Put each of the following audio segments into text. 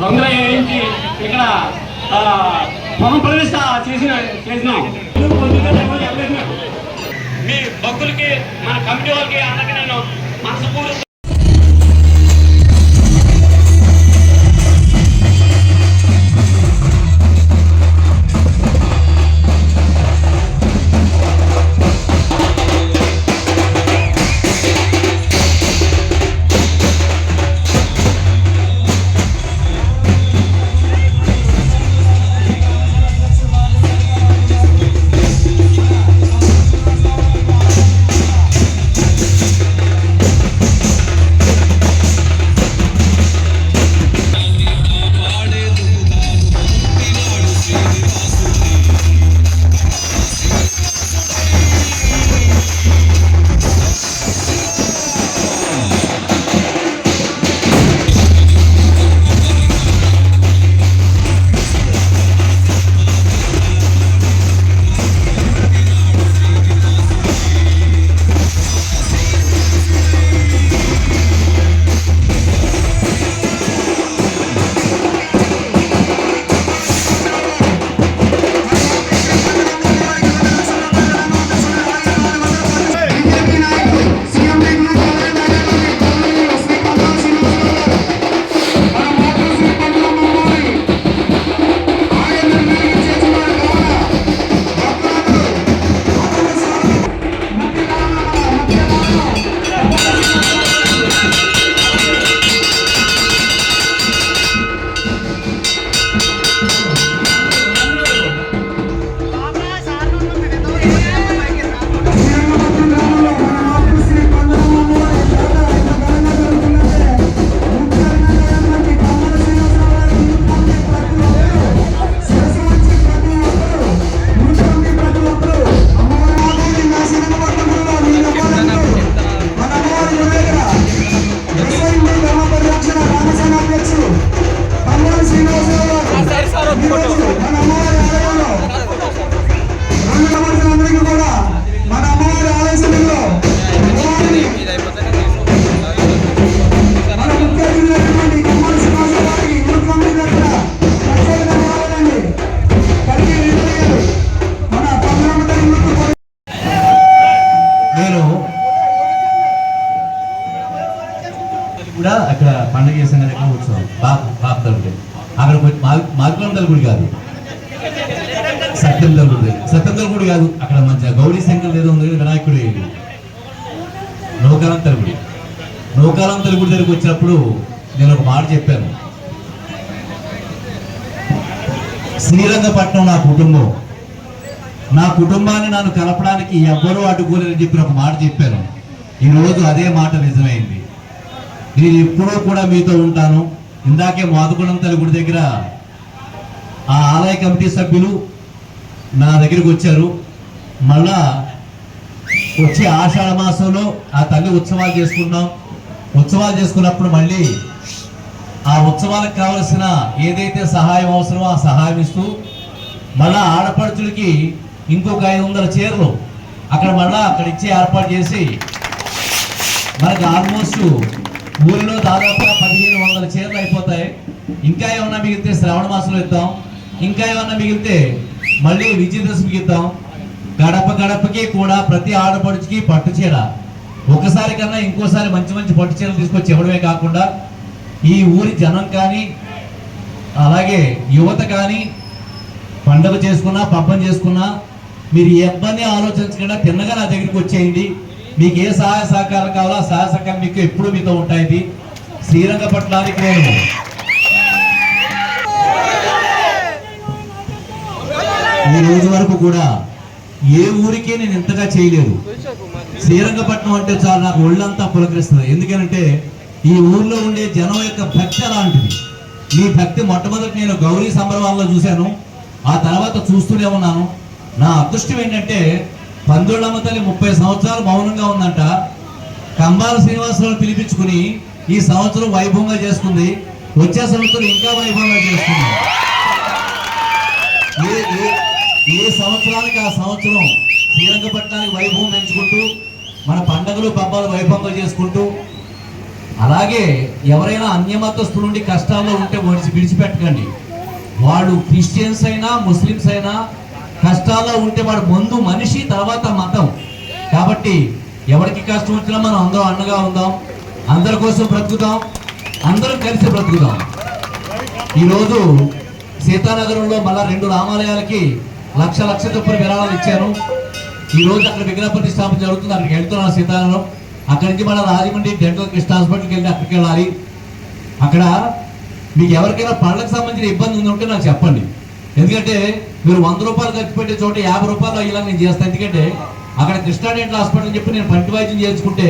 రంగుల వేయించి ఇక్కడ ప్రతిష్ట చేసినాం. మీ భక్తులకి మన కమిటీ వాళ్ళకి అందరికీ నేను మనస్ఫూర్తి కూడా అక్కడ పండుగ చేసిన ఉత్సవం బాపుతలుగుడి అక్కడ మార్కులందరి గుడి కాదు, సత్యందల గుడి కాదు, అక్కడ మంచిగా గౌరీ శంకర్ ఏదో ఉంది వినాయకుడి నౌకాలంతల గుడి దగ్గరికి వచ్చినప్పుడు నేను ఒక మాట చెప్పాను. శ్రీరంగపట్నం నా కుటుంబాన్ని నన్ను కలపడానికి ఎవ్వరూ అడ్డుకోలేదని చెప్పిన ఒక మాట చెప్పాను. ఈరోజు అదే మాట నిజమైంది. నేను ఎప్పుడూ కూడా మీతో ఉంటాను. ఇందాకే మాదుకొండంతల గుడి దగ్గర ఆ ఆలయ కమిటీ సభ్యులు నా దగ్గరికి వచ్చారు. మళ్ళా వచ్చే ఆషాఢ మాసంలో ఆ తల్లి ఉత్సవాలు చేసుకున్నప్పుడు మళ్ళీ ఆ ఉత్సవాలకు కావలసిన ఏదైతే సహాయం అవసరమో ఆ సహాయం ఇస్తూ మళ్ళా ఆడపడుచులకి ఇంకొక 500 చీరలు అక్కడ ఇచ్చే ఏర్పాటు చేసి మనకు ఆల్మోస్ట్ ఊరిలో దాదాపుగా 1500 చీరలు అయిపోతాయి. ఇంకా ఏమన్నా మిగిలితే శ్రావణ మాసంలో ఇద్దాం, ఇంకా ఏమన్నా మిగిలితే మళ్ళీ విజయదశమికి ఇద్దాం. గడపకి కూడా ప్రతి ఆడపడుచుకి పట్టు చీర ఒకసారి కన్నా ఇంకోసారి మంచి పట్టు చీరలు తీసుకొచ్చి ఇవ్వడమే కాకుండా ఈ ఊరి జనం కానీ అలాగే యువత కానీ పండుగ చేసుకున్నా పబ్బం చేసుకున్నా మీరు ఇబ్బంది ఆలోచించకుండా తిన్నగా నా దగ్గరికి వచ్చేయండి. మీకు ఏ సహాయ సహకారం కావాలో ఆ సహాయ సహకారం మీకు ఎప్పుడు మీతో ఉంటాయి. శ్రీరంగపట్నానికి నేను ఈ రోజు వరకు కూడా ఏ ఊరికే నేను ఇంతగా చేయలేదు. శ్రీరంగపట్నం అంటే చాలా నాకు ఒళ్ళంతా పులకరిస్తుంది. ఎందుకంటే ఈ ఊర్లో ఉండే జనం యొక్క భక్తి అలాంటిది. ఈ భక్తి మొట్టమొదటి నేను గౌరీ సంబరాల్లో చూశాను, ఆ తర్వాత చూస్తూనే ఉన్నాను. నా అదృష్టం ఏంటంటే పందుళ్ళమ్మ తల్లి 30 సంవత్సరాలు మౌనంగా ఉందంట. కంబాల శ్రీనివాసరావు పిలిపించుకుని ఈ సంవత్సరం వైభవంగా చేసుకుంది, వచ్చే సంవత్సరం ఇంకా వైభవంగా చేసుకుంది. ఏ సంవత్సరానికి ఆ సంవత్సరం శ్రీరంగపట్నానికి వైభవం పెంచుకుంటూ మన పండుగలు పబ్బాలు వైభవంగా చేసుకుంటూ అలాగే ఎవరైనా అన్యమతస్థుల నుండి కష్టాల్లో ఉంటే విడిచిపెట్టకండి. వాడు క్రిస్టియన్స్ అయినా ముస్లిమ్స్ అయినా కష్టాల్లో ఉంటే వాడు ముందు మనిషి, తర్వాత మతం. కాబట్టి ఎవరికి కష్టం వచ్చినా మనం అందరం అండగా ఉందాం, అందరి కోసం బ్రతుకుదాం, అందరం కలిసి బ్రతుకుదాం. ఈరోజు సీతానగరంలో మళ్ళా 2 రామాలయాలకి లక్ష చొప్పున విరాళాలు ఇచ్చాను. ఈ రోజు అక్కడ విగ్రహ ప్రతిష్టాపన జరుగుతుంది, అక్కడికి వెళ్తున్నాను సీతానగరం. అక్కడి నుంచి మళ్ళీ రాజమండ్రి డెంటల్ కృష్ణ హాస్పిటల్కి వెళ్ళి అక్కడికి వెళ్ళాలి. అక్కడ మీకు ఎవరికైనా పళ్ళకు సంబంధించిన ఇబ్బంది ఉంటే నాకు చెప్పండి. ఎందుకంటే మీరు 100 రూపాయలు ఖర్చు పెట్టే చోట 50 రూపాయలు అయ్యేలా నేను చేస్తాను. ఎందుకంటే అక్కడ కృష్ణా డెంటల్ హాస్పిటల్ చెప్పి నేను పంటి వైద్యం చేసుకుంటే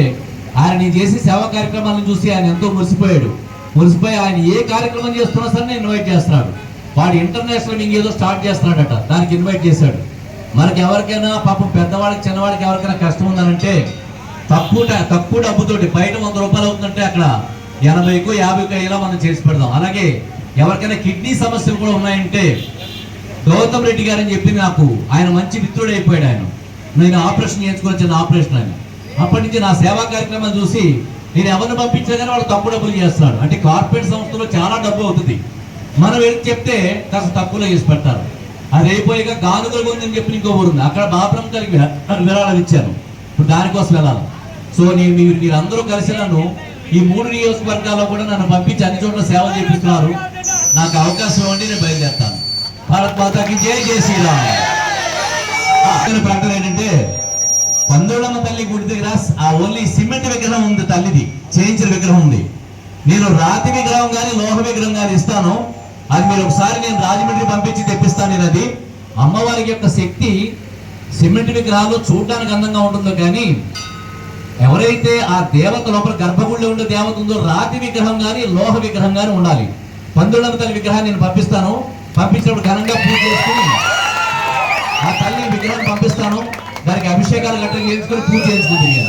ఆయన నేను చేసే సేవా కార్యక్రమాలను చూసి ఆయన ఎంతో మురిసిపోయి ఆయన ఏ కార్యక్రమం చేస్తున్నా సరే నేను ఇన్వైట్ చేస్తున్నాడు. వాడు ఇంటర్నేషనల్ ఇంకేదో స్టార్ట్ చేస్తున్నాడట, దానికి ఇన్వైట్ చేశాడు. మనకి ఎవరికైనా పాపం పెద్దవాళ్ళకి చిన్నవాడికి ఎవరికైనా కష్టం ఉందనంటే తక్కువ డబ్బుతోటి బయట 100 రూపాయలు అవుతుందంటే అక్కడ 80కో 50కో ఇలా మనం చేసి పెడదాం. అలాగే ఎవరికైనా కిడ్నీ సమస్యలు కూడా ఉన్నాయంటే గౌతమ్ రెడ్డి గారు అని చెప్పింది నాకు. ఆయన మంచి మిత్రుడు అయిపోయాడు. నేను ఆపరేషన్ చేయించుకొని ఆపరేషన్ ఆయన అప్పటి నుంచి నా సేవా కార్యక్రమాలు చూసి నేను ఎవరిని పంపించినా కానీ వాళ్ళు తక్కువ డబ్బులు చేస్తున్నాడు. అంటే కార్పొరేట్ సంస్థలో చాలా డబ్బు అవుతుంది, మనం వెళ్ళి చెప్తే కాస్త తక్కువలో చేసి పెడతారు. అది అయిపోయాక గానుగల గుందని చెప్పి ఇంకో ఊరుంది, అక్కడ బాపురం కలిగి విరాళాలు ఇచ్చాను. ఇప్పుడు దానికోసం వెళ్ళాలి. సో మీరందరూ కలిసి నన్ను ఈ 3 నియోజకవర్గాల్లో కూడా నన్ను పంపించి అన్ని చోట్ల సేవ చేపిస్తున్నారు. నాకు అవకాశం ఇవ్వండి, నేను బయలుదేరుతాను. భారత్ మాతాకి జై శ్రీరామ్. ప్రకటన ఏంటంటే పందోళమ్మ తల్లి గుడి దగ్గర ఆ ఓన్లీ సిమెంట్ విగ్రహం ఉంది, తల్లిది చేయించిన విగ్రహం ఉంది. నేను రాతి విగ్రహం కానీ లోహ విగ్రహం కానీ ఇస్తాను. అది మీరు ఒకసారి నేను రాజమండ్రి పంపించి తెప్పిస్తాను. నేను అది అమ్మవారికి యొక్క శక్తి. సిమెంట్ విగ్రహాలు చూడడానికి అందంగా ఉంటుందో కానీ ఎవరైతే ఆ దేవత లోపల గర్భగుడిలో ఉండే దేవత ఉందో రాతి విగ్రహం కానీ లోహ విగ్రహం కానీ ఉండాలి. పందోళమ్మ తల్లి విగ్రహాన్ని నేను పంపిస్తాను. పంపించినప్పుడు ఘనంగా పూజ చేసుకుని ఆ తల్లి విగ్రహాన్ని పంపిస్తాను. దానికి అభిషేకాలు గట్రా చేయించుకొని పూజ చేసుకుంటుంది.